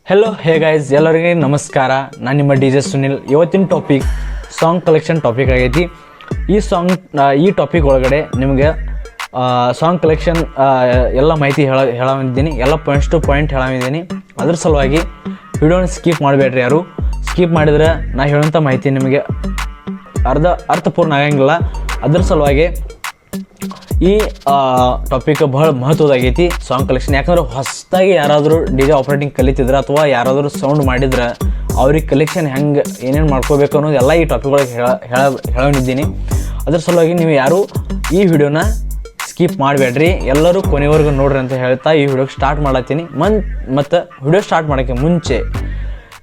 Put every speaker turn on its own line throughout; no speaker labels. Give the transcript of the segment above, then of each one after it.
Hello hey guys, ಎಲ್ಲರಿಗೆ ನಮಸ್ಕಾರ. ನಾನು ನಿಮ್ಮ ಡಿ ಜೆ ಸುನಿಲ್. ಇವತ್ತಿನ ಟಾಪಿಕ್ ಸಾಂಗ್ ಕಲೆಕ್ಷನ್ ಟಾಪಿಕ್ ಆಗೈತಿ. ಈ ಟಾಪಿಕ್ ಒಳಗಡೆ ನಿಮಗೆ ಸಾಂಗ್ ಕಲೆಕ್ಷನ್ ಎಲ್ಲ ಮಾಹಿತಿ ಹೇಳಾಮಿದ್ದೀನಿ, ಎಲ್ಲ ಪಾಯಿಂಟ್ಸ್ ಟು ಪಾಯಿಂಟ್ ಹೇಳಾಮಿದ್ದೀನಿ. ಅದ್ರ ಸಲುವಾಗಿ ವಿಡಿಯೋನ ಸ್ಕಿಪ್ ಮಾಡಬೇಡ್ರಿ. ಯಾರು ಸ್ಕಿಪ್ ಮಾಡಿದ್ರೆ ನಾ ಹೇಳೋಂಥ ಮಾಹಿತಿ ನಿಮಗೆ ಅರ್ಥಪೂರ್ಣ ಆಗಂಗಿಲ್ಲ. ಅದ್ರ ಸಲುವಾಗಿ ಈ ಟಾಪಿಕ್ ಬಹಳ ಮಹತ್ವದಾಗೈತಿ, ಸಾಂಗ್ ಕಲೆಕ್ಷನ್. ಯಾಕಂದ್ರೆ ಹೊಸದಾಗಿ ಯಾರಾದರೂ ಡಿ ಜೆ ಆಪ್ರೇಟಿಂಗ್ ಕಲಿತಿದ್ರೆ ಅಥವಾ ಯಾರಾದರೂ ಸೌಂಡ್ ಮಾಡಿದ್ರೆ ಅವ್ರಿಗೆ ಕಲೆಕ್ಷನ್ ಹೆಂಗೆ ಏನೇನು ಮಾಡ್ಕೋಬೇಕು ಅನ್ನೋದು ಎಲ್ಲ ಈ ಟಾಪಿಕ್ ಒಳಗೆ ಹೇಳೋನಿದ್ದೀನಿ. ಅದ್ರ ಸಲುವಾಗಿ ನೀವು ಯಾರು ಈ ವಿಡಿಯೋನ ಸ್ಕಿಪ್ ಮಾಡಬೇಡ್ರಿ, ಎಲ್ಲರೂ ಕೊನೆವರೆಗೂ ನೋಡ್ರಿ ಅಂತ ಹೇಳ್ತಾ ಈ ವಿಡಿಯೋಗೆ ಸ್ಟಾರ್ಟ್ ಮಾಡತ್ತೀನಿ. ಮತ್ತು ವಿಡಿಯೋ ಸ್ಟಾರ್ಟ್ ಮಾಡೋಕ್ಕೆ ಮುಂಚೆ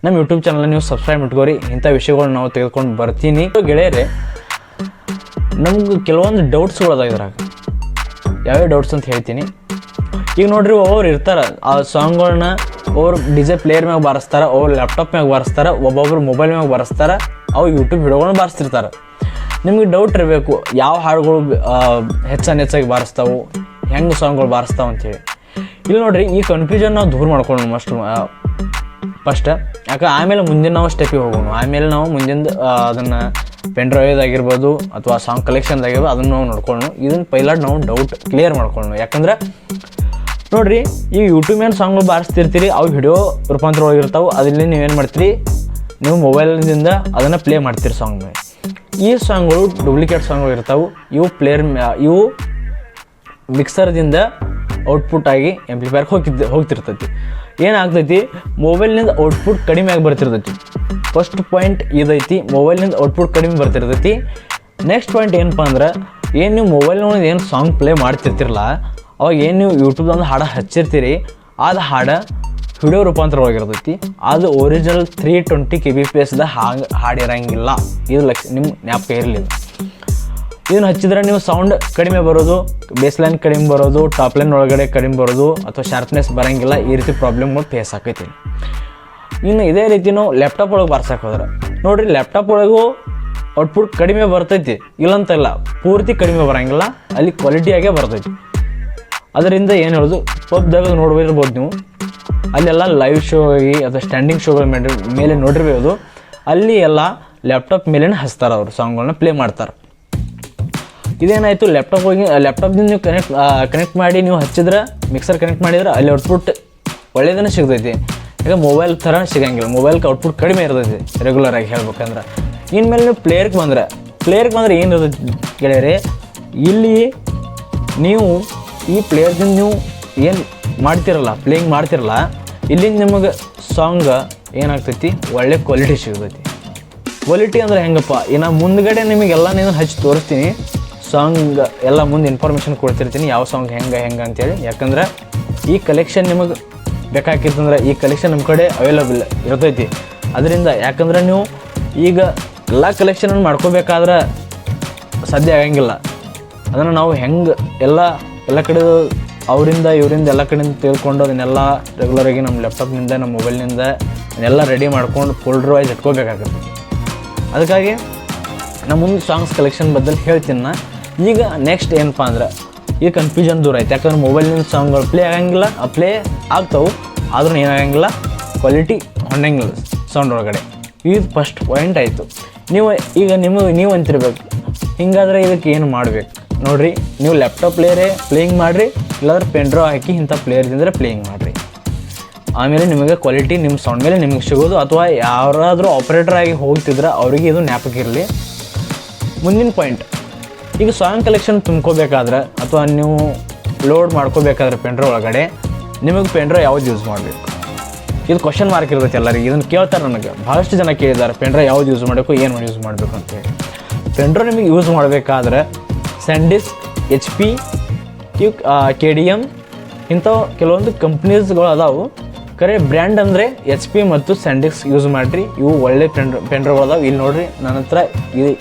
ನಮ್ಮ ಯೂಟ್ಯೂಬ್ ಚಾನಲ್ನ ನೀವು ಸಬ್ಸ್ಕ್ರೈಬ್ ಇಟ್ಕೋರಿ. ಇಂಥ ವಿಷಯಗಳನ್ನ ನಾವು ತೆಗೆದುಕೊಂಡು ಬರ್ತೀನಿ. ಗೆಳೆಯರೆ, ನಮ್ಗೆ ಕೆಲವೊಂದು ಡೌಟ್ಸ್ಗಳು ಇದ್ರಾಗ ಯಾವ್ಯಾವ ಡೌಟ್ಸ್ ಅಂತ ಹೇಳ್ತೀನಿ. ಈಗ ನೋಡ್ರಿ, ಒಬ್ಬರು ಇರ್ತಾರೆ ಆ ಸಾಂಗ್ಗಳನ್ನ ಅವ್ರು ಡಿ ಜೆ ಪ್ಲೇಯರ್ ಮ್ಯಾಗ ಬಾರಿಸ್ತಾರೆ, ಅವ್ರು ಲ್ಯಾಪ್ಟಾಪ್ ಮ್ಯಾಗ ಬಾರಿಸ್ತಾರೆ, ಒಬ್ಬೊಬ್ರು ಮೊಬೈಲ್ ಮ್ಯಾಗ ಬಾರಿಸ್ತಾರೆ, ಅವು ಯೂಟ್ಯೂಬ್ ವಿಡಿಯೋಗಳನ್ನ ಬಾರಿಸ್ತಿರ್ತಾರೆ. ನಿಮ್ಗೆ ಡೌಟ್ ಇರಬೇಕು, ಯಾವ ಹಾಡುಗಳು ಹೆಚ್ಚಾಗಿ ಬಾರಿಸ್ತಾವೆ, ಹೆಂಗೆ ಸಾಂಗ್ಗಳು ಬಾರಿಸ್ತಾವೆ ಅಂಥೇಳಿ. ಇಲ್ಲಿ ನೋಡ್ರಿ, ಈ ಕನ್ಫ್ಯೂಷನ್ ನಾವು ದೂರ ಮಾಡ್ಕೊಳ್ಳೋಣ ಫಸ್ಟ್. ಯಾಕೆ ಆಮೇಲೆ ಮುಂದಿನ ನಾವು ಸ್ಟೆಪಿಗೆ ಹೋಗೋಣ. ಆಮೇಲೆ ನಾವು ಮುಂದಿನ ಅದನ್ನು ಪೆನ್ ಡ್ರೈವ್ದಾಗಿರ್ಬೋದು ಅಥವಾ ಸಾಂಗ್ ಕಲೆಕ್ಷನ್ದಾಗಿರ್ಬೋದು ಅದನ್ನು ನಾವು ನೋಡ್ಕೊಳ್ಳೋಣ. ಇದನ್ನು ಪೈಲಾಟ್ ನಾವು ಡೌಟ್ ಕ್ಲಿಯರ್ ಮಾಡ್ಕೊಳ್ಳೋಣ. ಯಾಕಂದ್ರೆ ನೋಡಿರಿ, ಈ ಯೂಟ್ಯೂಬ್ ಮೇಲೆ ಸಾಂಗ್ಗಳು ಬಾರಿಸ್ತಿರ್ತೀರಿ, ಅವು ವಿಡಿಯೋ ರೂಪಾಂತರ ಒಳಗಿರ್ತಾವೆ. ಅದರಲ್ಲಿ ನೀವೇನು ಮಾಡ್ತೀರಿ, ನೀವು ಮೊಬೈಲ್ದಿಂದ ಅದನ್ನು ಪ್ಲೇ ಮಾಡ್ತೀರಿ ಸಾಂಗ್ ಮೇಲೆ. ಈ ಸಾಂಗ್ಗಳು ಡೂಪ್ಲಿಕೇಟ್ ಸಾಂಗ್ಗಳು ಇರ್ತಾವೆ. ಇವು ಮಿಕ್ಸರ್ದಿಂದ ಔಟ್ಪುಟ್ ಆಗಿ ಆಂಪ್ಲಿಫೈರ್ ಹೋಗ್ತಿರ್ತೈತಿ. ಏನಾಗ್ತೈತಿ, ಮೊಬೈಲ್ನಿಂದ ಔಟ್ಪುಟ್ ಕಡಿಮೆ ಆಗಿ ಬರ್ತಿರ್ತೈತಿ. ಫಸ್ಟ್ ಪಾಯಿಂಟ್ ಇದೈತಿ, ಮೊಬೈಲ್ನಿಂದ ಔಟ್ಪುಟ್ ಕಡಿಮೆ ಬರ್ತಿರ್ತೈತಿ. ನೆಕ್ಸ್ಟ್ ಪಾಯಿಂಟ್ ಏನಪ್ಪ ಅಂದ್ರೆ, ಏನು ನೀವು ಮೊಬೈಲ್ನೊಳಗೆ ಏನು ಸಾಂಗ್ ಪ್ಲೇ ಮಾಡ್ತಿರ್ತಿರಲ್ಲ, ಅವಾಗ ಏನು ನೀವು ಯೂಟ್ಯೂಬ್ದೊಂದು ಹಾಡು ಹಚ್ಚಿರ್ತೀರಿ, ಅದು ಹಾಡು ವಿಡಿಯೋ ರೂಪಾಂತರವಾಗಿರ್ತೈತಿ. ಅದು ಒರಿಜಿನಲ್ 320 kbps ಹಾಡಿರಂಗಿಲ್ಲ. ಇದು ನಿಮ್ಮ ಜ್ಞಾಪಕ ಇರಲಿಲ್ಲ. ಇದನ್ನು ಹಚ್ಚಿದ್ರೆ ನೀವು ಸೌಂಡ್ ಕಡಿಮೆ ಬರೋದು, ಬೇಸ್ ಲೈನ್ ಕಡಿಮೆ ಬರೋದು, ಟಾಪ್ ಲೈನ್ ಒಳಗಡೆ ಕಡಿಮೆ ಬರೋದು ಅಥವಾ ಶಾರ್ಪ್ನೆಸ್ ಬರೋಂಗಿಲ್ಲ. ಈ ರೀತಿ ಪ್ರಾಬ್ಲಮ್ಗಳು ಫೇಸ್ ಆಕೈತಿ. ಇನ್ನು ಇದೇ ರೀತಿ ನಾವು ಲ್ಯಾಪ್ಟಾಪ್ ಒಳಗೆ ಬಾರ್ಸಕ್ಕೆ ಹೋದ್ರೆ ನೋಡಿರಿ, ಲ್ಯಾಪ್ಟಾಪ್ ಒಳಗೂ ಔಟ್ಪುಟ್ ಕಡಿಮೆ ಬರ್ತೈತಿ, ಇಲ್ಲಂತಲ್ಲ, ಪೂರ್ತಿ ಕಡಿಮೆ ಬರೋಂಗಿಲ್ಲ, ಅಲ್ಲಿ ಕ್ವಾಲಿಟಿಯಾಗೇ ಬರ್ತೈತಿ. ಅದರಿಂದ ಏನು ಹೇಳೋದು, ಪಬ್ದಾಗ ನೋಡ್ಬಿರ್ಬೋದು ನೀವು, ಅಲ್ಲೆಲ್ಲ ಲೈವ್ ಶೋ ಆಗಿ ಅಥವಾ ಸ್ಟ್ಯಾಂಡಿಂಗ್ ಶೋಗಳ ಮೇಲೆ ನೋಡಿರ್ಬೋದು. ಅಲ್ಲಿ ಎಲ್ಲ ಲ್ಯಾಪ್ಟಾಪ್ ಮೇಲೇ ಹಚ್ತಾರೆ, ಅವರು ಸಾಂಗ್ಗಳನ್ನ ಪ್ಲೇ ಮಾಡ್ತಾರೆ. ಇದೇನಾಯಿತು, ಲ್ಯಾಪ್ಟಾಪ್ದಿಂದ ನೀವು ಕನೆಕ್ಟ್ ಮಾಡಿ ನೀವು ಹಚ್ಚಿದ್ರೆ, ಮಿಕ್ಸರ್ ಕನೆಕ್ಟ್ ಮಾಡಿದ್ರೆ ಅಲ್ಲಿ ಔಟ್ಪುಟ್ ಒಳ್ಳೆಯದನ್ನು ಸಿಗ್ತೈತಿ. ಈಗ ಮೊಬೈಲ್ ಥರ ಸಿಗಂಗಿಲ್ಲ, ಮೊಬೈಲ್ಗೆ ಔಟ್ಪುಟ್ ಕಡಿಮೆ ಇರ್ತೈತಿ ರೆಗ್ಯುಲರಾಗಿ ಹೇಳ್ಬೇಕಂದ್ರೆ. ಇನ್ಮೇಲೆ ನೀವು ಪ್ಲೇಯರ್ಗೆ ಬಂದ್ರೆ ಏನು ಇರ್ತೈತಿ ಗೆಳೆಯರೆ, ಇಲ್ಲಿ ನೀವು ಈ ಪ್ಲೇಯರ್ದಿಂದ ನೀವು ಏನು ಪ್ಲೇಯಿಂಗ್ ಮಾಡ್ತಿರಲ್ಲ, ಇಲ್ಲಿಂದ ನಿಮಗೆ ಸಾಂಗ್ ಏನಾಗ್ತೈತಿ, ಒಳ್ಳೆ ಕ್ವಾಲಿಟಿ ಸಿಗ್ತೈತಿ. ಕ್ವಾಲಿಟಿ ಅಂದ್ರೆ ಹೆಂಗಪ್ಪ, ಇನ್ನು ಮುಂದ್ಗಡೆ ನಿಮಗೆಲ್ಲ ನಾನು ಹಚ್ಚಿ ತೋರಿಸ್ತೀನಿ. ಸಾಂಗ್ ಎಲ್ಲ ಮುಂದೆ ಇನ್ಫಾರ್ಮೇಷನ್ ಕೊಡ್ತಿರ್ತೀನಿ, ಯಾವ ಸಾಂಗ್ ಹೆಂಗೆ ಅಂತೇಳಿ. ಯಾಕಂದ್ರೆ ಈ ಕಲೆಕ್ಷನ್ ನಿಮಗೆ ಬೇಕಾಗಿತ್ತಂದ್ರೆ ಈ ಕಲೆಕ್ಷನ್ ನಮ್ಮ ಕಡೆ ಅವೈಲಬಲ್ ಇರ್ತೈತಿ. ಅದರಿಂದ ಯಾಕಂದ್ರೆ ನೀವು ಈಗ ಎಲ್ಲ ಕಲೆಕ್ಷನನ್ನು ಮಾಡ್ಕೋಬೇಕಾದ್ರೆ ಸಾಧ್ಯ ಆಗಂಗಿಲ್ಲ. ಅದನ್ನು ನಾವು ಹೆಂಗೆ ಎಲ್ಲ ಕಡೆ ಅವರಿಂದ ಇವರಿಂದ ಎಲ್ಲ ಕಡೆಯಿಂದ ತಿಳ್ಕೊಂಡು ಅದನ್ನೆಲ್ಲ ರೆಗ್ಯುಲರಾಗಿ ನಮ್ಮ ಲ್ಯಾಪ್ಟಾಪ್ನಿಂದ ನಮ್ಮ ಮೊಬೈಲ್ನಿಂದ ಅದನ್ನೆಲ್ಲ ರೆಡಿ ಮಾಡ್ಕೊಂಡು ಫೋಲ್ಡರ್ ವೈಸ್ ಇಟ್ಕೋಬೇಕಾಗುತ್ತೆ. ಅದಕ್ಕಾಗಿ ನಾನು ಮುಂದೆ ಸಾಂಗ್ಸ್ ಕಲೆಕ್ಷನ್ ಬದಲು ಹೇಳ್ತೀನಿ. ಈಗ ನೆಕ್ಸ್ಟ್ ಏನಪ್ಪ ಅಂದ್ರೆ, ಈ ಕನ್ಫ್ಯೂಷನ್ ದೂರ ಆಯ್ತು. ಯಾಕಂದ್ರೆ ಮೊಬೈಲ್ನಿಂದ ಸಾಂಗ್ಗಳು ಪ್ಲೇ ಆಗಂಗಿಲ್ಲ, ಪ್ಲೇ ಆಗ್ತಾವೆ, ಆದ್ರೂ ಏನಾಗಂಗಿಲ್ಲ, ಕ್ವಾಲಿಟಿ ಹೊಂಡಂಗಿಲ್ಲ ಸೌಂಡ್ ಒಳಗಡೆ. ಇದು ಫಸ್ಟ್ ಪಾಯಿಂಟ್ ಆಯಿತು. ನೀವು ಅಂತಿರ್ಬೇಕು, ಹಿಂಗಾದ್ರೆ ಇದಕ್ಕೆ ಏನು ಮಾಡಬೇಕು ನೋಡಿರಿ. ನೀವು ಲ್ಯಾಪ್ಟಾಪ್ ಪ್ಲೇಯಿಂಗ್ ಮಾಡಿರಿ, ಇಲ್ಲಾಂದ್ರೆ ಪೆನ್ ಡ್ರೈವ್ ಹಾಕಿ ಇಂಥ ಪ್ಲೇಯರ್ದಿಂದರೆ ಪ್ಲೇಯಿಂಗ್ ಮಾಡಿರಿ. ಆಮೇಲೆ ನಿಮಗೆ ಕ್ವಾಲಿಟಿ ನಿಮ್ಮ ಸೌಂಡ್ ಮೇಲೆ ನಿಮಗೆ ಸಿಗೋದು. ಅಥವಾ ಯಾರಾದರೂ ಆಪ್ರೇಟರ್ ಆಗಿ ಹೋಗ್ತಿದ್ರೆ ಅವರಿಗೆ ಇದು ಜ್ಞಾಪಕ ಇರಲಿ. ಮುಂದಿನ ಪಾಯಿಂಟ್, ಈಗ ಸಾಂಗ್ ಕಲೆಕ್ಷನ್ ತುಂಬ್ಕೋಬೇಕಾದ್ರೆ ಅಥವಾ ನೀವು ಲೋಡ್ ಮಾಡ್ಕೋಬೇಕಾದ್ರೆ ಪೆನ್ ಡ್ರೈವ್ ಒಳಗಡೆ ನಿಮಗೆ ಪೆನ್ ಡ್ರೈವ್ ಯಾವ್ದು ಯೂಸ್ ಮಾಡಬೇಕು, ಇದು ಕ್ವಶನ್ ಮಾರ್ಕ್ ಇರ್ತೈತೆ ಎಲ್ಲರಿಗೆ. ಇದನ್ನು ಕೇಳ್ತಾರೆ, ನನಗೆ ಭಾಳಷ್ಟು ಜನ ಕೇಳಿದ್ದಾರೆ, ಪೆನ್ ಡ್ರೈವ್ ಯಾವ್ದು ಯೂಸ್ ಮಾಡಬೇಕು, ಏನು ಯೂಸ್ ಮಾಡಬೇಕು ಅಂತೇಳಿ. ಪೆನ್ ಡ್ರೈವ್ ನಿಮಗೆ ಯೂಸ್ ಮಾಡಬೇಕಾದ್ರೆ ಸ್ಯಾಂಡಿಸ್ಕ್, HP, KDM ಇಂಥ ಕೆಲವೊಂದು ಕಂಪ್ನೀಸ್ಗಳು ಅದಾವೆ. ಕರೆ ಬ್ರ್ಯಾಂಡ್ ಅಂದರೆ HP ಮತ್ತು ಸ್ಯಾಂಡಿಸ್ಕ್ ಯೂಸ್ ಮಾಡಿರಿ. ಇವು ಒಳ್ಳೆ ಪೆನ್ ಡ್ರೈವ್ ಅದಾವೆ. ಇಲ್ಲಿ ನೋಡಿರಿ, ನನ್ನ ಹತ್ರ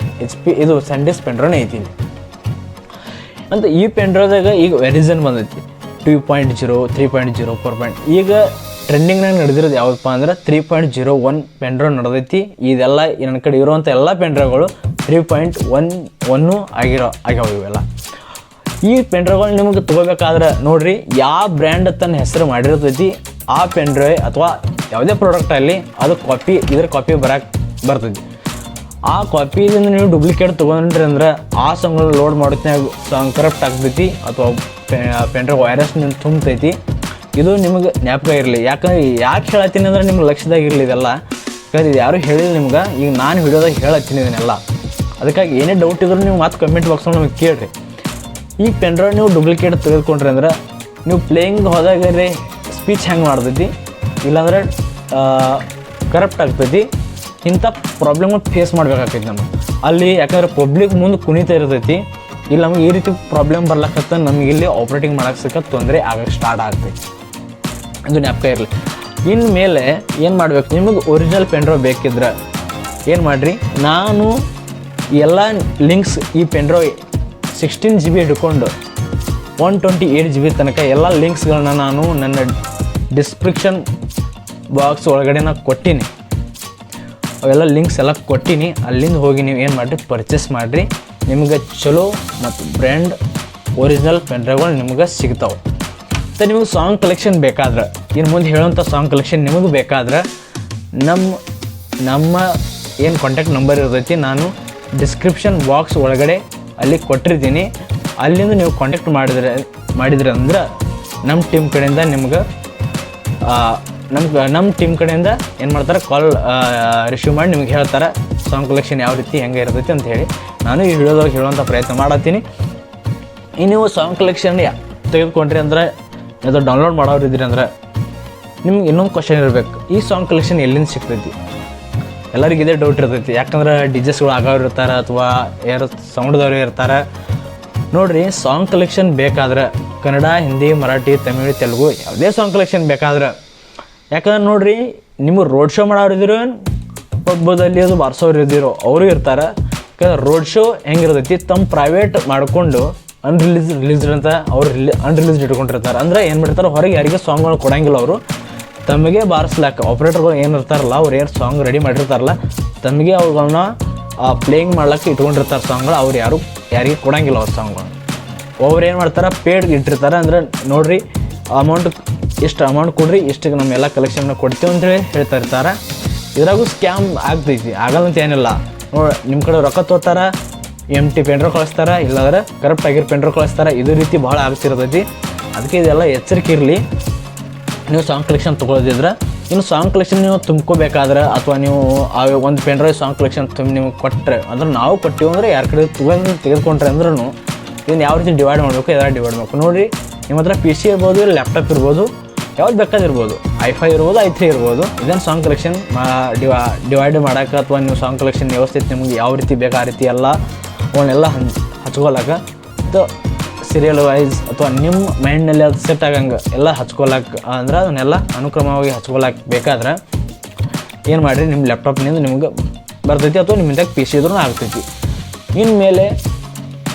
ಇದು ಸ್ಯಾಂಡಿಸ್ಕ್ ಪೆನ್ ಡ್ರೈವ್ನೇ ಐತಿ ಅಂತ. ಈ ಪೆನ್ ಡ್ರೈವ್ದಾಗ ಈಗ ವೆರಿಸನ್ ಬಂದೈತಿ 2.0, 3.0, 4. ಈಗ ಟ್ರೆಂಡಿಂಗ್ನಾಗ ನಡೆದಿರೋದು ಯಾವುದಪ್ಪ ಅಂದ್ರೆ 3.01 ಪೆನ್ ಡ್ರೈವ್ ನಡೆದೈತಿ. ಇದೆಲ್ಲ ನನ್ನ ಕಡೆ ಇರುವಂಥ ಎಲ್ಲ ಪೆನ್ ಡ್ರೈವ್ಗಳು 3.11 ಆಗ್ಯಾವ ಇವೆಲ್ಲ. ಈ ಪೆನ್ ಡ್ರೈವ್ಗಳು ನಿಮಗೆ ತೊಗೋಬೇಕಾದ್ರೆ ನೋಡಿರಿ, ಯಾವ ಬ್ರ್ಯಾಂಡ್ ತನ್ನ ಹೆಸರು ಮಾಡಿರ್ತೈತಿ ಆ ಪೆನ್ ಡ್ರೈವ್ ಅಥವಾ ಯಾವುದೇ ಪ್ರಾಡಕ್ಟ್ ಆಗಲಿ ಅದು ಕಾಪಿ ಬರ್ತೈತಿ. ಆ ಕಾಪಿಯಿಂದ ನೀವು ಡೂಪ್ಲಿಕೇಟ್ ತೊಗೊಂಡ್ರಿ ಅಂದ್ರೆ ಆ ಸಾಂಗ್ಗಳು ಲೋಡ್ ಮಾಡೋತ್ನಾಗ ಸಾಂಗ್ ಕರಪ್ಟ್ ಆಗ್ತೈತಿ ಅಥವಾ ಪೆನ್ಡ್ರೈವ್ ವೈರಸ್ ನಿಮ್ಗೆ ತುಂಬತೈತಿ. ಇದು ನಿಮಗೆ ಜ್ಞಾಪಕ ಇರಲಿ. ಯಾಕೆ ಹೇಳತ್ತೀನಿ ಅಂದ್ರೆ ನಿಮ್ಗೆ ಲಕ್ಷ್ಯದಾಗ ಇರಲಿ ಇದೆಲ್ಲ. ಯಾಕಂದ್ರೆ ಇದು ಯಾರು ಹೇಳಿಲ್ಲ ನಿಮ್ಗೆ, ಈಗ ನಾನು ವಿಡಿಯೋದಾಗ ಹೇಳತ್ತೀನಿ ಇದನ್ನೆಲ್ಲ. ಅದಕ್ಕಾಗಿ ಏನೇ ಡೌಟ್ ಇದ್ರೂ ನೀವು ಮತ್ತೆ ಕಮೆಂಟ್ ಬಾಕ್ಸ್ನಲ್ಲಿ ನಮಗೆ ಕೇಳಿರಿ. ಈ ಪೆನ್ಡ್ರೈವ್ ನೀವು ಡೂಪ್ಲಿಕೇಟ್ ತೆಗೆದುಕೊಂಡ್ರಿ ಅಂದ್ರೆ ನೀವು ಪ್ಲೇಯಿಂಗ್ ಹೋದಾಗ ಸ್ಪೀಚ್ ಹೆಂಗೆ ಮಾಡ್ತೈತಿ, ಇಲ್ಲಾಂದ್ರೆ ಕರಪ್ಟ್ ಆಗ್ತೈತಿ. ಇಂಥ ಪ್ರಾಬ್ಲಮ್ಗಳು ಫೇಸ್ ಮಾಡ್ಬೇಕಾಗ್ತೈತಿ ನಮಗೆ ಅಲ್ಲಿ. ಯಾಕಂದ್ರೆ ಪಬ್ಲಿಕ್ ಮುಂದೆ ಕುಣಿತಾ ಇರ್ತೈತಿ. ಇಲ್ಲಿ ನಮಗೆ ಈ ರೀತಿ ಪ್ರಾಬ್ಲಮ್ ಬರ್ಲಕ್ಕತ್ತ ನಮಗೆ ಇಲ್ಲಿ ಆಪ್ರೇಟಿಂಗ್ ಮಾಡೋಕ್ಕೆ ತೊಂದರೆ ಆಗಕ್ಕೆ ಸ್ಟಾರ್ಟ್ ಆಗ್ತೈತಿ. ಅದು ಜ್ಞಾಪಕ ಇರಲಿ. ಇನ್ಮೇಲೆ ಏನು ಮಾಡಬೇಕು, ನಿಮಗೆ ಒರಿಜಿನಲ್ ಪೆನ್ಡ್ರೈವ್ ಬೇಕಿದ್ರೆ ಏನು ಮಾಡಿರಿ, ನಾನು ಎಲ್ಲ ಲಿಂಕ್ಸ್ ಈ ಪೆನ್ಡ್ರೈವ್ 16 GB ಹಿಡ್ಕೊಂಡು 128 GB ತನಕ ಎಲ್ಲ ಲಿಂಕ್ಸ್ಗಳನ್ನ ನಾನು ನನ್ನ ಡಿಸ್ಕ್ರಿಪ್ಷನ್ ಬಾಕ್ಸ್ ಒಳಗಡೆ ನಾನು ಕೊಟ್ಟೀನಿ. ಅವೆಲ್ಲ ಲಿಂಕ್ಸ್ ಎಲ್ಲ ಕೊಟ್ಟೀನಿ. ಅಲ್ಲಿಂದ ಹೋಗಿ ನೀವು ಏನು ಮಾಡಿರಿ, ಪರ್ಚೇಸ್ ಮಾಡಿರಿ. ನಿಮ್ಗೆ ಚಲೋ ಮತ್ತು ಬ್ರ್ಯಾಂಡ್ ಒರಿಜಿನಲ್ ಪೆನ್ಡ್ರೈವ್ಗಳು ನಿಮ್ಗೆ ಸಿಗ್ತಾವೆ. ಮತ್ತು ನಿಮಗೆ ಸಾಂಗ್ ಕಲೆಕ್ಷನ್ ಬೇಕಾದ್ರೆ, ಇನ್ನು ಮುಂದೆ ಹೇಳೋಂಥ ಸಾಂಗ್ ಕಲೆಕ್ಷನ್ ನಿಮಗೂ ಬೇಕಾದ್ರೆ ನಮ್ಮ ಏನು ಕಾಂಟ್ಯಾಕ್ಟ್ ನಂಬರ್ ಇರ್ತೈತಿ ನಾನು ಡಿಸ್ಕ್ರಿಪ್ಷನ್ ಬಾಕ್ಸ್ ಒಳಗಡೆ ಅಲ್ಲಿ ಕೊಟ್ಟಿರ್ತೀನಿ. ಅಲ್ಲಿಂದ ನೀವು ಕಾಂಟ್ಯಾಕ್ಟ್ ಮಾಡಿದ್ರೆ ಅಂದ್ರೆ ನಮ್ಮ ಟೀಮ್ ಕಡೆಯಿಂದ ನಿಮ್ಗೆ ನಮ್ಮ ಟೀಮ್ ಕಡೆಯಿಂದ ಏನು ಮಾಡ್ತಾರೆ, ಕಾಲ್ ರಿಸೀವ್ ಮಾಡಿ ನಿಮ್ಗೆ ಹೇಳ್ತಾರೆ ಸಾಂಗ್ ಕಲೆಕ್ಷನ್ ಯಾವ ರೀತಿ ಹೆಂಗೆ ಇರ್ತೈತಿ ಅಂತ ಹೇಳಿ. ನಾನು ಈ ವಿಡಿಯೋದಾಗ ಹೇಳುವಂಥ ಪ್ರಯತ್ನ ಮಾಡತ್ತೀನಿ. ಈ ನೀವು ಸಾಂಗ್ ಕಲೆಕ್ಷನ್ ತೆಗೆದುಕೊಂಡ್ರಿ ಅಂದ್ರೆ ಅದು ಡೌನ್ಲೋಡ್ ಮಾಡೋರಿದ್ರಿ ಅಂದ್ರೆ ನಿಮ್ಗೆ ಇನ್ನೊಂದು ಕ್ವಶನ್ ಇರಬೇಕು, ಈ ಸಾಂಗ್ ಕಲೆಕ್ಷನ್ ಎಲ್ಲಿಂದ ಸಿಗ್ತೈತಿ? ಎಲ್ಲರಿಗೂ ಇದೇ ಡೌಟ್ ಇರ್ತೈತಿ. ಯಾಕಂದ್ರೆ ಡಿಜೆಸ್ಗಳು ಆಗೋರು ಇರ್ತಾರೆ ಅಥವಾ ಯಾರು ಸೌಂಡ್ದವ್ರು ಇರ್ತಾರೆ. ನೋಡಿರಿ, ಸಾಂಗ್ ಕಲೆಕ್ಷನ್ ಬೇಕಾದ್ರೆ ಕನ್ನಡ, ಹಿಂದಿ, ಮರಾಠಿ, ತಮಿಳು, ತೆಲುಗು ಯಾವುದೇ ಸಾಂಗ್ ಕಲೆಕ್ಷನ್ ಬೇಕಾದ್ರೆ, ಯಾಕಂದ್ರೆ ನೋಡಿರಿ ನಿಮಗೆ ರೋಡ್ ಶೋ ಮಾಡೋರಿದ್ದೀರೋ ಪಬ್ಬದಲ್ಲಿ ಅದು ಬಾರಿಸೋರು ಇದ್ದಿರೋ ಅವರು ಇರ್ತಾರೆ. ಯಾಕಂದ್ರೆ ರೋಡ್ ಶೋ ಹೆಂಗಿರ್ತೈತಿ, ತಮ್ಮ ಪ್ರೈವೇಟ್ ಮಾಡಿಕೊಂಡು ರಿಲೀಸ್ಡ್ ಅಂತ ಅವ್ರು ಅನ್ರಿಲೀಸ್ಡ್ ಇಟ್ಕೊಂಡಿರ್ತಾರೆ. ಅಂದರೆ ಏನು ಮಾಡ್ತಾರೆ, ಹೊರಗೆ ಯಾರಿಗೆ ಸಾಂಗ್ಗಳು ಕೊಡೋಂಗಿಲ್ಲ. ಅವರು ತಮಗೆ ಬಾರಿಸ್ಲಾಕ ಆಪ್ರೇಟರ್ಗಳು ಏನು ಇರ್ತಾರಲ್ಲ, ಅವ್ರು ಏನು ಸಾಂಗ್ ರೆಡಿ ಮಾಡಿರ್ತಾರಲ್ಲ, ತಮಗೆ ಅವುಗಳನ್ನ ಪ್ಲೇಯಿಂಗ್ ಮಾಡ್ಲಿಕ್ಕೆ ಇಟ್ಕೊಂಡಿರ್ತಾರೆ ಸಾಂಗ್ಗಳು. ಅವ್ರು ಯಾರಿಗೆ ಕೊಡೋಂಗಿಲ್ಲ ಅವ್ರ ಸಾಂಗ್ಗಳು. ಅವ್ರು ಏನು ಮಾಡ್ತಾರೆ, ಪೇಡ್ ಇಟ್ಟಿರ್ತಾರೆ. ಅಂದರೆ ನೋಡಿರಿ ಇಷ್ಟು ಅಮೌಂಟ್ ಕೊಡ್ರಿ, ಇಷ್ಟಿಗೆ ನಮ್ಮೆಲ್ಲ ಕಲೆಕ್ಷನ್ನ ಕೊಡ್ತೀವಿ ಅಂತೇಳಿ ಹೇಳ್ತಾ ಇರ್ತಾರೆ. ಇದ್ರಾಗೂ ಸ್ಕ್ಯಾಮ್ ಆಗ್ತೈತಿ, ಆಗಲ್ಲಂತ ಏನಿಲ್ಲ. ನಿಮ್ಮ ಕಡೆ ರೊಕ್ಕ ತೊಗೋತಾರೆ, MT ಪೆನ್ಡ್ರೈವ್ ಕಳಿಸ್ತಾರೆ, ಇಲ್ಲಾಂದ್ರೆ ಕರಪ್ಟ್ ಆಗಿರೋ ಪೆನ್ಡ್ರೈವ್ ಕಳಿಸ್ತಾರೆ. ಇದೇ ರೀತಿ ಭಾಳ ಆಗ್ತಿರ್ತೈತಿ. ಅದಕ್ಕೆ ಇದೆಲ್ಲ ಎಚ್ಚರಿಕೆ ಇರಲಿ. ನೀವು ಸಾಂಗ್ ಕಲೆಕ್ಷನ್ ತೊಗೊಳೋದಿದ್ರೆ, ಇನ್ನು ಸಾಂಗ್ ಕಲೆಕ್ಷನ್ ನೀವು ತುಂಬ್ಕೋಬೇಕಾದ್ರೆ ಅಥವಾ ನೀವು ಒಂದು ಪೆನ್ಡ್ರೈವ್ ಸಾಂಗ್ ಕಲೆಕ್ಷನ್ ನಿಮಗೆ ಕೊಟ್ಟರೆ ಅಂದ್ರೆ ನಾವು ಕೊಟ್ಟಿವಿ ಅಂದ್ರೆ ಯಾರ ಕಡೆ ತೆಗೆದುಕೊಂಡ್ರೆ ಅಂದ್ರೂ ಇದನ್ನು ಯಾವ ರೀತಿ ಡಿವೈಡ್ ಮಾಡಬೇಕು, ಯಾರು ಡಿವೈಡ್ ಮಾಡಬೇಕು ನೋಡಿರಿ. ನಿಮ್ಮ ಹತ್ರ PC ಇರ್ಬೋದು, ಇಲ್ಲ ಲ್ಯಾಪ್ಟಾಪ್ ಇರ್ಬೋದು, ಯಾವ್ದು ಬೇಕಾದಿರ್ಬೋದು, i5 ಇರ್ಬೋದು, i3 ಇರ್ಬೋದು. ಇದನ್ನು ಸಾಂಗ್ ಕಲೆಕ್ಷನ್ ಡಿವೈಡ್ ಮಾಡೋಕೆ ಅಥವಾ ನೀವು ಸಾಂಗ್ ಕಲೆಕ್ಷನ್ ವ್ಯವಸ್ಥಿತ ನಿಮಗೆ ಯಾವ ರೀತಿ ಬೇಕು ಆ ರೀತಿ ಎಲ್ಲ ಅವನ್ನೆಲ್ಲ ಹಚ್ಕೊಳಕ್ಕೆ ಅಥವಾ ಸೀರಿಯಲ್ ವೈಸ್ ಅಥವಾ ನಿಮ್ಮ ಮೈಂಡ್ನಲ್ಲಿ ಅದು ಸೆಟ್ ಆಗಂಗೆ ಎಲ್ಲ ಹಚ್ಕೊಳಕ್ಕೆ ಅಂದ್ರೆ ಅದನ್ನೆಲ್ಲ ಅನುಕ್ರಮವಾಗಿ ಹಚ್ಕೊಳಕ್ಕೆ ಬೇಕಾದ್ರೆ ಏನು ಮಾಡಿರಿ, ನಿಮ್ಮ ಲ್ಯಾಪ್ಟಾಪ್ನಿಂದ ನಿಮ್ಗೆ ಬರ್ತೈತಿ ಅಥವಾ ನಿಮ್ಮಿಂದ PC ಇದ್ರೂ ಆಗ್ತೈತಿ. ಇನ್ಮೇಲೆ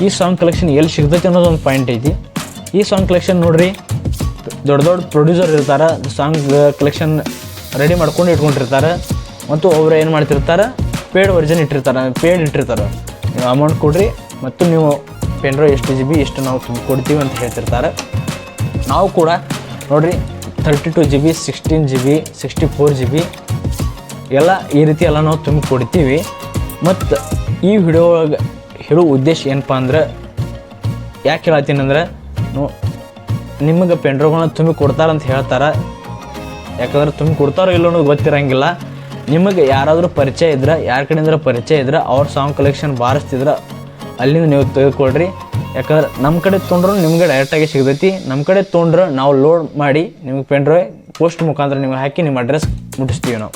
ಈ ಸಾಂಗ್ ಕಲೆಕ್ಷನ್ ಎಲ್ಲಿ ಸಿಗ್ತೈತಿ ಅನ್ನೋದೊಂದು ಪಾಯಿಂಟ್ ಐತಿ. ಈ ಸಾಂಗ್ ಕಲೆಕ್ಷನ್ ನೋಡಿರಿ, ದೊಡ್ಡ ಪ್ರೊಡ್ಯೂಸರ್ ಇರ್ತಾರೆ, ಸಾಂಗ್ ಕಲೆಕ್ಷನ್ ರೆಡಿ ಮಾಡ್ಕೊಂಡು ಇಟ್ಕೊಂಡಿರ್ತಾರೆ. ಮತ್ತು ಅವರು ಏನು ಮಾಡ್ತಿರ್ತಾರೆ, ಪೇಡ್ ವರ್ಜನ್ ಇಟ್ಟಿರ್ತಾರೆ. ನೀವು ಅಮೌಂಟ್ ಕೊಡ್ರಿ ಮತ್ತು ನೀವು ಪೆನ್ಡ್ರೈವ್ ಎಷ್ಟು GB ಎಷ್ಟು ನಾವು ಕೊಡ್ತೀವಿ ಅಂತ ಹೇಳ್ತಿರ್ತಾರೆ. ನಾವು ಕೂಡ ನೋಡಿರಿ 32 GB, 16 GB, 64 GB ಎಲ್ಲ ಈ ರೀತಿ ಎಲ್ಲ ನಾವು ತುಂಬಿ ಕೊಡ್ತೀವಿ. ಮತ್ತು ಈ ವಿಡಿಯೋ ಒಳಗೆ ಹೇಳೋ ಉದ್ದೇಶ ಏನಪ್ಪ ಅಂದ್ರೆ, ಯಾಕೆ ಹೇಳತ್ತೀನಿ ಅಂದ್ರೆ, ನಿಮಗೆ ಪೆನ್ಡ್ರೈವ್ಗಳನ್ನ ತುಂಬಿ ಕೊಡ್ತಾರಂತ ಹೇಳ್ತಾರೆ. ಯಾಕಂದ್ರೆ ತುಂಬಿ ಕೊಡ್ತಾರೋ ಇಲ್ಲ ಅನ್ನೋದು ಗೊತ್ತಿರೋಂಗಿಲ್ಲ. ನಿಮಗೆ ಯಾರಾದರೂ ಪರಿಚಯ ಇದ್ರೆ, ಯಾರ ಕಡೆಯಿಂದ ಪರಿಚಯ ಇದ್ರೆ, ಅವ್ರ ಸಾಂಗ್ ಕಲೆಕ್ಷನ್ ಬಾರಿಸ್ತಿದ್ರೆ ಅಲ್ಲಿಂದ ನೀವು ತೆಗೆದುಕೊಳ್ರಿ. ಯಾಕಂದ್ರೆ ನಮ್ಮ ಕಡೆ ತೊಗೊಂಡ್ರು ನಿಮಗೆ ಡೈರೆಕ್ಟಾಗಿ ಸಿಗ್ತೈತಿ. ನಮ್ಮ ಕಡೆ ತೊಗೊಂಡ್ರೆ ನಾವು ಲೋಡ್ ಮಾಡಿ ನಿಮಗೆ ಪೆನ್ಡ್ರೈವ್ ಪೋಸ್ಟ್ ಮುಖಾಂತರ ನಿಮಗೆ ಹಾಕಿ ನಿಮ್ಮ ಅಡ್ರೆಸ್ ಮುಟ್ಟಿಸ್ತೀವಿ ನಾವು.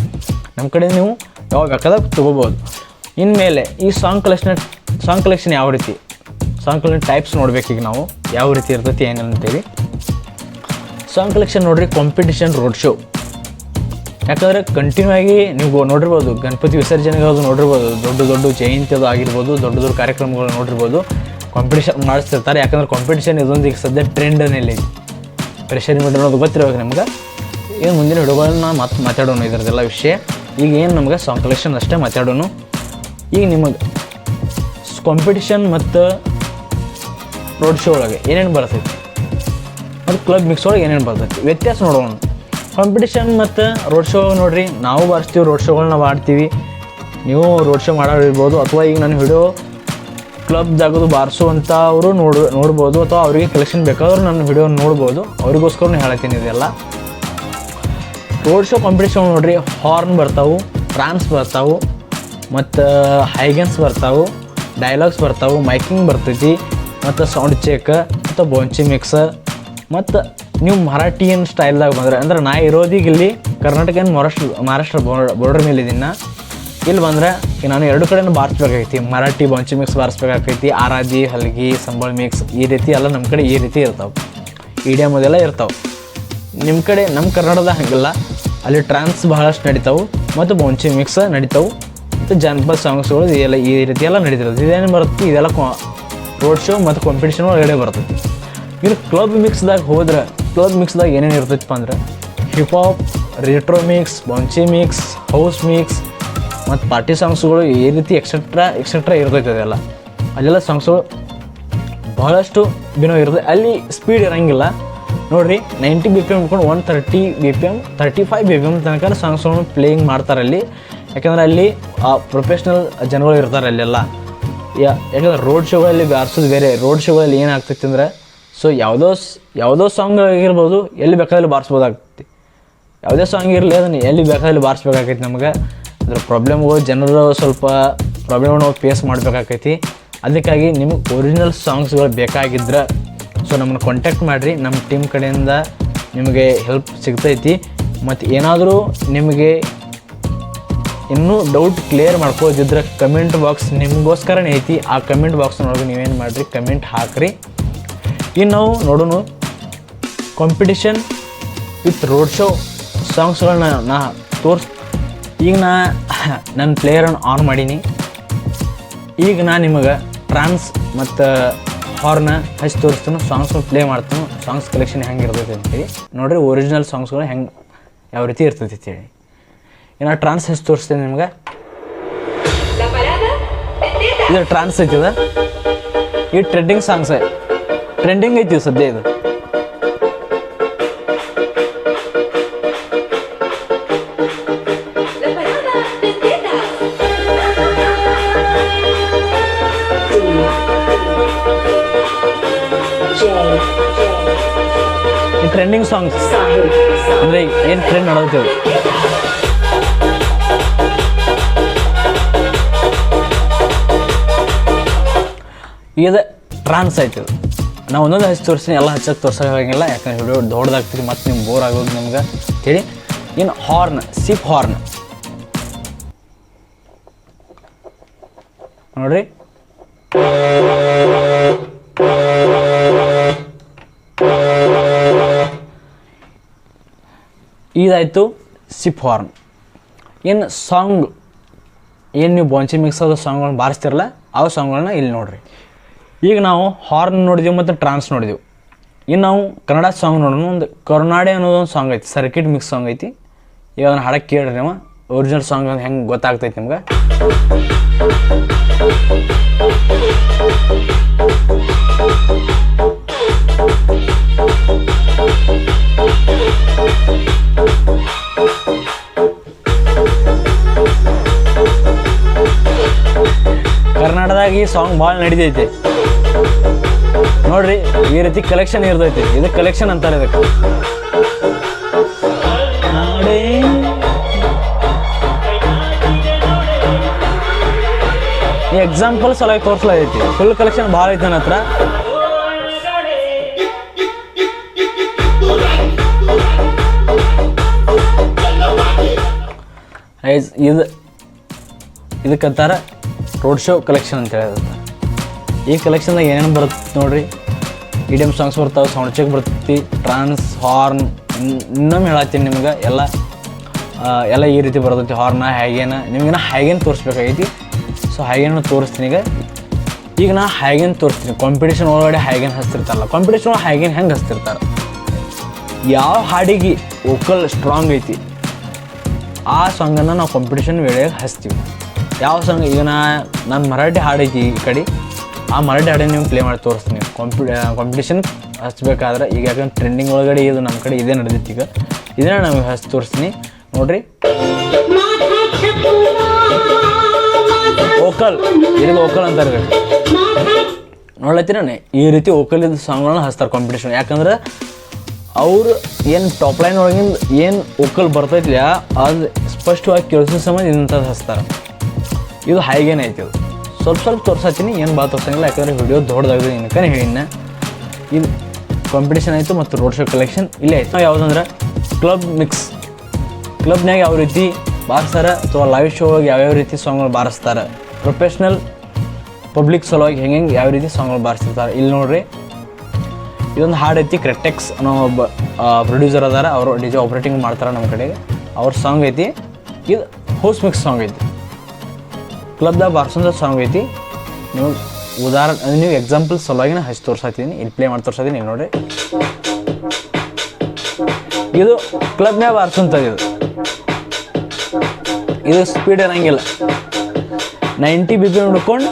ನಮ್ಮ ಕಡೆ ನೀವು ಯಾವಾಗ ಬೇಕಾದಾಗ ತೊಗೋಬೋದು. ಇನ್ಮೇಲೆ ಈ ಸಾಂಗ್ ಕಲೆಕ್ಷನ್ ಯಾವ ರೀತಿ, ಸಾಂಗ್ ಕಲೆಕ್ಷನ್ ಟೈಪ್ಸ್ ನೋಡ್ಬೇಕೀಗ ನಾವು ಯಾವ ರೀತಿ ಇರ್ತೈತಿ ಏನಿಲ್ಲ ಅಂತೇಳಿ. ಸಾಂಗ್ ಕಲೆಕ್ಷನ್ ನೋಡಿರಿ, ಕಾಂಪಿಟಿಷನ್ ರೋಡ್ ಶೋ. ಯಾಕಂದರೆ ಕಂಟಿನ್ಯೂ ಆಗಿ ನೀವು ನೋಡಿರ್ಬೋದು, ಗಣಪತಿ ವಿಸರ್ಜನೆಗಳು ನೋಡಿರ್ಬೋದು, ದೊಡ್ಡ ಜಯಂತಿ ಅದು ಆಗಿರ್ಬೋದು, ದೊಡ್ಡ ಕಾರ್ಯಕ್ರಮಗಳು ನೋಡಿರ್ಬೋದು, ಕಾಂಪಿಟೇಷನ್ ಮಾಡಿಸ್ತಿರ್ತಾರೆ. ಯಾಕಂದ್ರೆ ಕಾಂಪಿಟೇಷನ್ ಇದೊಂದು ಈಗ ಸದ್ಯ ಟ್ರೆಂಡಲ್ಲಿ ಪ್ರೆಷರ್ ಮೀಟರ್ ಅನ್ನೋದು ಗೊತ್ತಿರ್ಬೇಕು ನಮ್ಗೆ. ಏನು ಮುಂದಿನ ವಿಡಿಯೋಗಳನ್ನ ಮಾತಾಡೋಣ ಇದರದೆಲ್ಲ ವಿಷಯ. ಈಗ ಏನು ನಮ್ಗೆ ಸಾಂಗ್ ಕಲೆಕ್ಷನ್ ಅಷ್ಟೇ ಮಾತಾಡೋಣ. ಈಗ ನಿಮಗೆ ಕಾಂಪಿಟೇಷನ್ ಮತ್ತು ರೋಡ್ ಶೋ ಒಳಗೆ ಏನೇನು ಬರ್ತೈತಿ ಮತ್ತು ಕ್ಲಬ್ ಮಿಕ್ಸ್ ಒಳಗೆ ಏನೇನು ಬರ್ತೈತಿ ವ್ಯತ್ಯಾಸ ನೋಡೋಣ. ಕಾಂಪಿಟೇಷನ್ ಮತ್ತು ರೋಡ್ ಶೋ ನೋಡಿರಿ, ನಾವು ಬಾರಿಸ್ತೀವಿ, ರೋಡ್ ಶೋಗಳನ್ನ ಮಾಡ್ತೀವಿ, ನೀವು ರೋಡ್ ಶೋ ಮಾಡೋರಿರ್ಬೋದು, ಅಥವಾ ಈಗ ನನ್ನ ವಿಡಿಯೋ ಕ್ಲಬ್ದಾಗದು ಬಾರಿಸುವಂಥವರು ನೋಡ್ಬೋದು, ಅಥವಾ ಅವರಿಗೆ ಕಲೆಕ್ಷನ್ ಬೇಕಾದ್ರೂ ನನ್ನ ವಿಡಿಯೋ ನೋಡ್ಬೋದು, ಅವ್ರಿಗೋಸ್ಕರನೂ ಹೇಳ್ತೀನಿ ಇದೆಲ್ಲ. ರೋಡ್ ಶೋ ಕಾಂಪಿಟೇಷನ್ ನೋಡಿರಿ, ಹಾರ್ನ್ ಬರ್ತಾವೆ, ಟ್ರಾನ್ಸ್ ಬರ್ತಾವೆ, ಮತ್ತು ಹೈಗೆನ್ಸ್ ಬರ್ತಾವೆ, ಡೈಲಾಗ್ಸ್ ಬರ್ತಾವೆ, ಮೈಕಿಂಗ್ ಬರ್ತೈತಿ, ಮತ್ತು ಸೌಂಡ್ ಚೆಕ್, ಮತ್ತು ಬೊಂಚಿ ಮಿಕ್ಸರ್. ಮತ್ತು ನೀವು ಮರಾಠಿಯನ್ ಸ್ಟೈಲ್ದಾಗ ಬಂದರೆ, ಅಂದ್ರೆ ನಾ ಇರೋದೀಗ ಇಲ್ಲಿ ಕರ್ನಾಟಕ ಮಹಾರಾಷ್ಟ್ರ ಬಾರ್ಡರ್ ಮೇಲೆ ಇದೀನಿ. ಇಲ್ಲಿ ಬಂದರೆ ಈಗ ನಾನು ಎರಡು ಕಡೆನೂ ಬಾರಿಸ್ಬೇಕಾಗೈತಿ. ಮರಾಠಿ ಬೊಂಚಿ ಮಿಕ್ಸ್ ಬಾರಿಸ್ಬೇಕಾಗೈತಿ, ಆರಾಧಿ, ಹಲ್ಗಿ, ಸಂಬಳ ಮಿಕ್ಸ್, ಈ ರೀತಿ ಎಲ್ಲ ನಮ್ಮ ಕಡೆ ಈ ರೀತಿ ಇರ್ತಾವೆ, ಇಡಿಯಮ್ ಅದೆಲ್ಲ ಇರ್ತಾವೆ. ನಿಮ್ಮ ಕಡೆ ನಮ್ಮ ಕರ್ನಾಟಕದಾಗ ಹಾಗಿಲ್ಲ, ಅಲ್ಲಿ ಟ್ರಾನ್ಸ್ ಬಹಳಷ್ಟು ನಡೀತಾವೆ, ಮತ್ತು ಬೊಂಚಿ ಮಿಕ್ಸ್ ನಡೀತಾವೆ, ಮತ್ತು ಜನಪದ ಸಾಂಗ್ಸ್ಗಳು ಇದೆಲ್ಲ ಈ ರೀತಿ ಎಲ್ಲ ನಡೀತಿರೋದು. ಇದೇನು ಬರುತ್ತೆ, ಇದೆಲ್ಲ ರೋಡ್ ಶೋ ಮತ್ತು ಕಾಂಪಿಟೇಷನ್ ಒಳಗಡೆ ಬರ್ತೈತಿ. ಇನ್ನು ಕ್ಲಬ್ ಮಿಕ್ಸ್ದಾಗ ಹೋದ್ರೆ, ಕ್ಲಬ್ ಮಿಕ್ಸ್ದಾಗ ಏನೇನು ಇರ್ತೈತಪ್ಪ ಅಂದ್ರೆ ಹಿಪ್-ಹಾಪ್, ರೆಟ್ರೋ ಮಿಕ್ಸ್, ಬೊಂಚಿ ಮಿಕ್ಸ್, ಹೌಸ್ ಮಿಕ್ಸ್, ಮತ್ತು ಪಾರ್ಟಿ ಸಾಂಗ್ಸ್ಗಳು ಈ ರೀತಿ ಎಕ್ಸೆಟ್ರಾ ಇರ್ತೈತೆ. ಅದೆಲ್ಲ ಅಲ್ಲೆಲ್ಲ ಸಾಂಗ್ಸ್ಗಳು ಬಹಳಷ್ಟು ಭಿನ್ನ ಇರ್ತದೆ. ಅಲ್ಲಿ ಸ್ಪೀಡ್ ಇರೋಂಗಿಲ್ಲ ನೋಡಿರಿ, 90 BPM ಹಿಡ್ಕೊಂಡು 130 BPM 35 BPM ತನಕ ಸಾಂಗ್ಸ್ಗಳನ್ನು ಪ್ಲೇಯಿಂಗ್ ಮಾಡ್ತಾರೆ ಅಲ್ಲಿ. ಯಾಕಂದರೆ ಅಲ್ಲಿ ಪ್ರೊಫೆಷ್ನಲ್ ಜನಗಳು ಇರ್ತಾರೆ ಅಲ್ಲೆಲ್ಲ. ಯಾಕಂದ್ರೆ ರೋಡ್ ಶೋಗಳಲ್ಲಿ ಬಾರಿಸೋದು ಬೇರೆ. ರೋಡ್ ಶೋಗಳಲ್ಲಿ ಏನಾಗ್ತೈತಿ ಅಂದರೆ, ಸೊ ಯಾವುದೋ ಸಾಂಗ್ ಆಗಿರ್ಬೋದು, ಎಲ್ಲಿ ಬೇಕಾದಲ್ಲಿ ಬಾರಿಸ್ಬೋದಾಗ್ತೈತಿ. ಯಾವುದೇ ಸಾಂಗ್ ಇರಲಿ, ಅದನ್ನು ಎಲ್ಲಿ ಬೇಕಾದಲ್ಲಿ ಬಾರಿಸ್ಬೇಕಾಗೈತಿ. ನಮಗೆ ಅದ್ರ ಪ್ರಾಬ್ಲಮ್ಗಳು, ಜನರು ಸ್ವಲ್ಪ ಪ್ರಾಬ್ಲಮ್ಗಳು ನಾವು ಫೇಸ್ ಮಾಡಬೇಕಾಗೈತಿ. ಅದಕ್ಕಾಗಿ ನಿಮಗೆ ಒರಿಜಿನಲ್ ಸಾಂಗ್ಸ್ಗಳು ಬೇಕಾಗಿದ್ರೆ ಸೊ ನಮ್ಮನ್ನು ಕಾಂಟ್ಯಾಕ್ಟ್ ಮಾಡಿರಿ, ನಮ್ಮ ಟೀಮ್ ಕಡೆಯಿಂದ ನಿಮಗೆ ಹೆಲ್ಪ್ ಸಿಗ್ತೈತಿ. ಮತ್ತು ಏನಾದರೂ ನಿಮಗೆ ಇನ್ನೂ ಡೌಟ್ ಕ್ಲಿಯರ್ ಮಾಡ್ಕೋದಿದ್ರೆ ಕಮೆಂಟ್ ಬಾಕ್ಸ್ ನಿಮಗೋಸ್ಕರನೇ ಐತಿ. ಆ ಕಮೆಂಟ್ ಬಾಕ್ಸ್ನೊಳಗೆ ನೀವೇನು ಮಾಡಿರಿ, ಕಮೆಂಟ್ ಹಾಕಿರಿ. ಇನ್ನು ನಾವು ನೋಡೋಣ ಕಾಂಪಿಟೇಷನ್ ವಿತ್ ರೋಡ್ ಶೋ ಸಾಂಗ್ಸ್ಗಳನ್ನ ಈಗ ನನ್ನ ಪ್ಲೇಯರನ್ನು ಆನ್ ಮಾಡೀನಿ. ಈಗ ನಾನು ನಿಮಗೆ ಟ್ರಾನ್ಸ್ ಮತ್ತು ಹಾರ್ನ ಹಚ್ಚಿ ತೋರಿಸ್ತಾನೆ, ಸಾಂಗ್ಸ್ಗಳು ಪ್ಲೇ ಮಾಡ್ತಾನೆ, ಸಾಂಗ್ಸ್ ಕಲೆಕ್ಷನ್ ಹೆಂಗೆ ಇರ್ತೈತೆ ಅಂತೇಳಿ ನೋಡಿರಿ. ಒರಿಜಿನಲ್ ಸಾಂಗ್ಸ್ಗಳು ಹೆಂಗೆ ಯಾವ ರೀತಿ ಇರ್ತೈತಿ ಅಂತೇಳಿ ಇನ್ನು ಟ್ರಾನ್ಸ್ ಹಚ್ಚಿ ತೋರಿಸ್ತೇನೆ ನಿಮ್ಗೆ. ಇದು ಟ್ರಾನ್ಸ್ ಐತಿದ, ಈ ಟ್ರೆಂಡಿಂಗ್ ಸಾಂಗ್ಸ್ ಟ್ರೆಂಡಿಂಗ್ ಐತಿ ಸದ್ಯ. ಇದು ಟ್ರೆಂಡಿಂಗ್ ಸಾಂಗ್ಸ್ ಅಂದರೆ ಏನು ಟ್ರೆಂಡ್ ನಡೆಯುತ್ತೇವೆ. ಇದು ಟ್ರಾನ್ಸ್ ಆಯ್ತು. ನಾವು ಒಂದೊಂದು ಹಚ್ಚಿ ತೋರಿಸ್ತೀನಿ, ಎಲ್ಲ ಹಚ್ಚಕ್ಕೆ ತೋರ್ಸೋಕ್ಕಾಗಿಲ್ಲ, ಯಾಕಂದ್ರೆ ವಿಡಿಯೋ ದೊಡ್ಡದಾಗ್ತದೆ ಮತ್ತು ನಿಮ್ಗೆ ಬೋರ್ ಆಗೋದು ನಮ್ಗೆ ಹೇಳಿ. ಇನ್ನು ಹಾರ್ನ್, ಸಿಪ್ ಹಾರ್ನ್ ನೋಡ್ರಿ. ಇದಾಯಿತು ಸಿಪ್ ಹಾರ್ನ್. ಏನು ಸಾಂಗ್ ಏನು ನೀವು ಬೊಂಚಿ ಮಿಕ್ಸ್ ಆದ ಸಾಂಗ್ಗಳನ್ನ ಬಾರಿಸ್ತಿರಲ್ಲ, ಆ ಸಾಂಗ್ಗಳನ್ನ ಇಲ್ಲಿ ನೋಡಿರಿ. ಈಗ ನಾವು ಹಾರ್ನ್ ನೋಡಿದೆವು ಮತ್ತು ಟ್ರಾನ್ಸ್ ನೋಡಿದೆವು. ಇನ್ನು ನಾವು ಕನ್ನಡ ಸಾಂಗ್ ನೋಡೋಣ. ಒಂದು ಕರುನಾಡೆ ಅನ್ನೋದೊಂದು ಸಾಂಗ್ ಐತಿ, ಸರ್ಕಿಟ್ ಮಿಕ್ಸ್ ಸಾಂಗ್ ಐತಿ. ಈಗ ಅದನ್ನು ಹಾಡಕ್ಕೆ ಕೇಳ್ರಿ ನೀವು, ಒರಿಜಿನಲ್ ಸಾಂಗ್ ಅಂತ ಹೆಂಗೆ ಗೊತ್ತಾಗ್ತೈತಿ ನಿಮ್ಗೆ. ಕರ್ನಾಟಕದಾಗ ಈ ಸಾಂಗ್ ಭಾಳ ನಡೀತೈತಿ ನೋಡ್ರಿ. ಈ ರೀತಿ ಕಲೆಕ್ಷನ್ ಇರ್ತೈತಿ, ಇದಕ್ಕೆ ಕಲೆಕ್ಷನ್ ಅಂತಾರೆ. ಇದಕ್ಕೆ ಈ ಎಕ್ಸಾಂಪಲ್ ಸಲುವಾಗಿ ತೋರಿಸ್ಲೈತಿ. ಫುಲ್ ಕಲೆಕ್ಷನ್ ಭಾಳ ಐತಿ ನನ್ನ ಹತ್ರ. ಇದಕ್ಕಂತಾರೆ ರೋಡ್ ಶೋ ಕಲೆಕ್ಷನ್ ಅಂತ ಹೇಳಿದ. ಈ ಕಲೆಕ್ಷನ್ದಾಗ ಏನೇನು ಬರುತ್ತೆ ನೋಡಿರಿ. ಇಡಿಯಮ್ ಸಾಂಗ್ಸ್ ಬರ್ತಾವೆ, ಸೌಂಡ್ ಚೆಕ್ ಬರ್ತೈತಿ, ಟ್ರಾನ್ಸ್, ಹಾರ್ನ್. ಇನ್ನೊಮ್ಮೆ ಹೇಳತ್ತೀನಿ ನಿಮ್ಗೆ, ಎಲ್ಲ ಈ ರೀತಿ ಬರ್ತೈತಿ. ಹಾರ್ನ, ಹ್ಯಾಗೇನ, ನಿಮಗಿನ ಹ್ಯಾಗೇನ್ ತೋರಿಸ್ಬೇಕಾಗೈತಿ. ಸೊ ಹ್ಯಾಗೇನು ತೋರಿಸ್ತೀನಿ ಈಗ ನಾ ಹ್ಯಾಗೇನ್ ತೋರಿಸ್ತೀನಿ. ಕಾಂಪಿಟೇಷನ್ ಒಳಗಡೆ ಹ್ಯಾಗೇನ್ ಹಚ್ತಿರ್ತಾರಲ್ಲ, ಕಾಂಪಿಟೇಷನ್ ಒಳಗೆ ಹ್ಯಾಗೇನ್ ಹೆಂಗೆ ಹಚ್ತಿರ್ತಾರೆ, ಯಾವ ಹಾಡಿಗೆ ವೋಕಲ್ ಸ್ಟ್ರಾಂಗ್ ಐತಿ ಆ ಸಾಂಗನ್ನು ನಾವು ಕಾಂಪಿಟೇಷನ್ ವೇಳೆಗೆ ಹಚ್ತೀವಿ. ಯಾವ ಸಾಂಗ್ ಈಗ ನಾನು ಮರಾಠಿ ಹಾಡೈತಿ ಈ ಕಡೆ, ಆ ಮರಾಠಿ ಹಾಡನ್ನು ನೀವು ಪ್ಲೇ ಮಾಡಿ ತೋರಿಸ್ತೀನಿ ಕಾಂಪಿಟೇಷನ್ ಹಚ್ಬೇಕಾದ್ರೆ. ಈಗ ಯಾಕಂದ್ರೆ ಟ್ರೆಂಡಿಂಗ್ ಒಳಗಡೆ ಇದು ನಮ್ಮ ಕಡೆ ಇದೇ ನಡೆದೈತಿ. ಈಗ ಇದನ್ನ ನಮಗೆ ಹಚ್ಚಿ ತೋರಿಸ್ತೀನಿ ನೋಡ್ರಿ. ಓಕಲ್, ಇದಕ್ಕೆ ಓಕಲ್ ಅಂತಾರೆ ನೋಡ್ಲತ್ತೀರ. ಈ ರೀತಿ ಓಕಲಿದ ಸಾಂಗ್ಗಳನ್ನ ಹಚ್ತಾರೆ ಕಾಂಪಿಟೇಷನ್. ಯಾಕಂದ್ರೆ ಅವ್ರು ಏನು ಟಾಪ್ ಲೈನ್ ಒಳಗಿಂದ ಏನು ಓಕಲ್ ಬರ್ತೈತಿಲ್ಲ ಅದು ಸ್ಪಷ್ಟವಾಗಿ ಕೇಳಿಸೋ ಸಂಬಂಧ ಇಂಥದ್ದು ಹಚ್ತಾರೆ. ಇದು ಹೈಗೇನೆ ಐತಿ. ಅದು ಸ್ವಲ್ಪ ತೋರ್ಸತ್ತೀನಿ, ಏನು ಭಾಳ ತೋರ್ಸಂಗಿಲ್ಲ ಯಾಕಂದರೆ ವಿಡಿಯೋ ದೊಡ್ಡದಾಗಿದೆ ಏನಕ್ಕೆ ಹೇಳಿನ. ಇದು ಕಾಂಪಿಟೇಷನ್ ಆಯಿತು ಮತ್ತು ರೋಡ್ ಶೋ ಕಲೆಕ್ಷನ್ ಇಲ್ಲೇ ಆಯ್ತು. ಯಾವುದಂದ್ರೆ ಕ್ಲಬ್ ಮಿಕ್ಸ್. ಕ್ಲಬ್ನಾಗ ಯಾವ ರೀತಿ ಬಾರಿಸ್ತಾರೆ ಅಥವಾ ಲೈವ್ ಶೋ ಒಳಗೆ ಯಾವ್ಯಾವ ರೀತಿ ಸಾಂಗ್ಗಳು ಬಾರಿಸ್ತಾರೆ, ಪ್ರೊಫೆಷ್ನಲ್ ಪಬ್ಲಿಕ್ ಸಲುವಾಗಿ ಹೆಂಗೆ ಯಾವ ರೀತಿ ಸಾಂಗ್ಗಳು ಬಾರಿಸ್ತಿರ್ತಾರೆ. ಇಲ್ಲಿ ನೋಡ್ರಿ, ಇದೊಂದು ಹಾಡು ಐತಿ. ಕ್ರೆಟೆಕ್ಸ್ ಅನ್ನೋ ಒಬ್ಬ ಪ್ರೊಡ್ಯೂಸರ್ ಅದಾರ, ಅವರು DJ ಆಪ್ರೇಟಿಂಗ್ ಮಾಡ್ತಾರೆ ನಮ್ಮ ಕಡೆಗೆ. ಅವ್ರ ಸಾಂಗ್ ಐತಿ. ಇದು ಹೌಸ್ ಮಿಕ್ಸ್ ಸಾಂಗ್ ಐತಿ, ಕ್ಲಬ್ದಾಗ ಬಾರಿಸೋಂಥ ಸಾಂಗ್ ಐತಿ. ನೀವು ಉದಾಹರಣೆ ನೀವು ಎಕ್ಸಾಂಪಲ್ ಸಲುವಾಗಿ ನಾನು ಹಚ್ಚಿ ತೋರ್ಸಾತೀನಿ, ಇಲ್ಲಿ ಪ್ಲೇ ಮಾಡಿ ತೋರ್ಸಾತೀನಿ. ಇಲ್ಲಿ ನೋಡ್ರಿ, ಇದು ಕ್ಲಬ್ನಾಗ ಬಾರಿಸೋಂಥದ್ದು. ಇದು ಸ್ಪೀಡ್ ಇರೋಂಗಿಲ್ಲ. 90 BPM ಹಿಡ್ಕೊಂಡು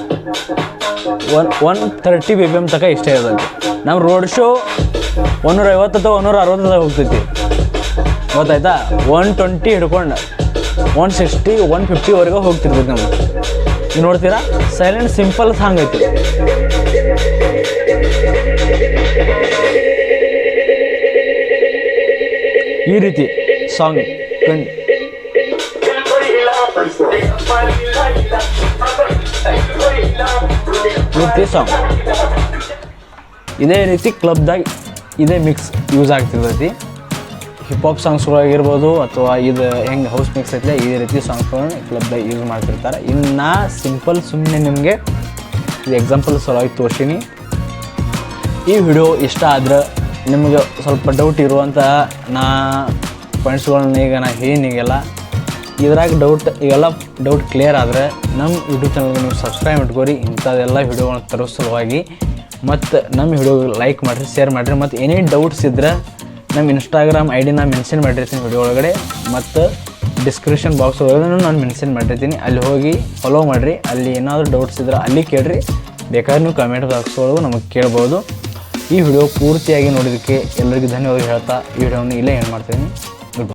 130 BPM ತನಕ ಇಷ್ಟೇ ಇರೋದು. ನಮ್ಮ ರೋಡ್ ಶೋ 150 ಅಥವಾ 160 ಹೋಗ್ತೈತಿ, ಗೊತ್ತಾಯ್ತಾ. 120 ಹಿಡ್ಕೊಂಡು 160 150ವರೆಗೂ ಹೋಗ್ತಿರ್ತೈತಿ ನಮ್ಗೆ. ನೀವು ನೋಡ್ತೀರಾ, ಸೈಲೆಂಟ್ ಸಿಂಪಲ್ ಸಾಂಗ್ ಐತಿ. ಈ ರೀತಿ ಸಾಂಗ್ ಸಾಂಗ್ ಇದೇ ರೀತಿ ಕ್ಲಬ್ದಾಗ ಇದೇ ಮಿಕ್ಸ್ ಯೂಸ್ ಆಗ್ತಿರ್ತೈತಿ. ಹಿಪ್-ಹಾಪ್ ಸಾಂಗ್ಸ್ಗಳಾಗಿರ್ಬೋದು ಅಥವಾ ಇದು ಹೆಂಗೆ ಹೌಸ್ ಮಿಕ್ಸ್ ಐತಿಲ್ಲ ಇದೇ ರೀತಿ ಸಾಂಗ್ಸ್ಗಳನ್ನ ಕ್ಲಬ್ದಾಗ ಯೂಸ್ ಮಾಡ್ತಿರ್ತಾರೆ. ಇನ್ನು ಸಿಂಪಲ್ ಸುಮ್ಮನೆ ನಿಮಗೆ ಇದು ಎಕ್ಸಾಂಪಲ್ ಸಲುವಾಗಿ ತೋರಿಸೀನಿ. ಈ ವಿಡಿಯೋ ಇಷ್ಟ ಆದ್ರೆ ನಿಮಗೆ ಸ್ವಲ್ಪ ಡೌಟ್ ಇರುವಂಥ ಪಾಯಿಂಟ್ಸ್ಗಳನ್ನ ಈಗ ನಾ ಏನಿಗೆಲ್ಲ ಇದ್ರಾಗ ಈಗೆಲ್ಲ ಡೌಟ್ ಕ್ಲಿಯರ್ ಆದರೆ ನಮ್ಮ ಯೂಟ್ಯೂಬ್ ಚಾನಲ್ಗೆ ನೀವು ಸಬ್ಸ್ಕ್ರೈಬ್ ಇಟ್ಕೋರಿ. ಇಂಥದ್ದೆಲ್ಲ ವಿಡಿಯೋಗಳನ್ನ ತರೋ ಸಲುವಾಗಿ. ಮತ್ತು ನಮ್ಮ ವಿಡಿಯೋಗೆ ಲೈಕ್ ಮಾಡಿರಿ, ಶೇರ್ ಮಾಡಿರಿ. ಮತ್ತು ಏನೇ ಡೌಟ್ಸ್ ಇದ್ದರೆ ನಮ್ಮ ಇನ್ಸ್ಟಾಗ್ರಾಮ್ ID ನಾನು ಮೆನ್ಷನ್ ಮಾಡಿರ್ತೀನಿ ವಿಡಿಯೋ ಒಳಗಡೆ, ಮತ್ತು ಡಿಸ್ಕ್ರಿಪ್ಷನ್ ಬಾಕ್ಸ್ ಒಳಗಡೆ ನಾನು ಮೆನ್ಷನ್ ಮಾಡಿರ್ತೀನಿ. ಅಲ್ಲಿ ಹೋಗಿ ಫಾಲೋ ಮಾಡಿರಿ. ಅಲ್ಲಿ ಏನಾದರೂ ಡೌಟ್ಸ್ ಇದ್ದರೆ ಅಲ್ಲಿ ಕೇಳಿರಿ. ಬೇಕಾದ್ರೆ ನೀವು ಕಮೆಂಟ್ ಬಾಕ್ಸ್ ಒಳಗೂ ನಮಗೆ ಕೇಳ್ಬೋದು. ಈ ವಿಡಿಯೋ ಪೂರ್ತಿಯಾಗಿ ನೋಡೋದಕ್ಕೆ ಎಲ್ಲರಿಗೂ ಧನ್ಯವಾದ ಹೇಳ್ತಾ ಈ ವಿಡಿಯೋವನ್ನು ಇಲ್ಲೇ ಏನು ಮಾಡ್ತೀನಿ.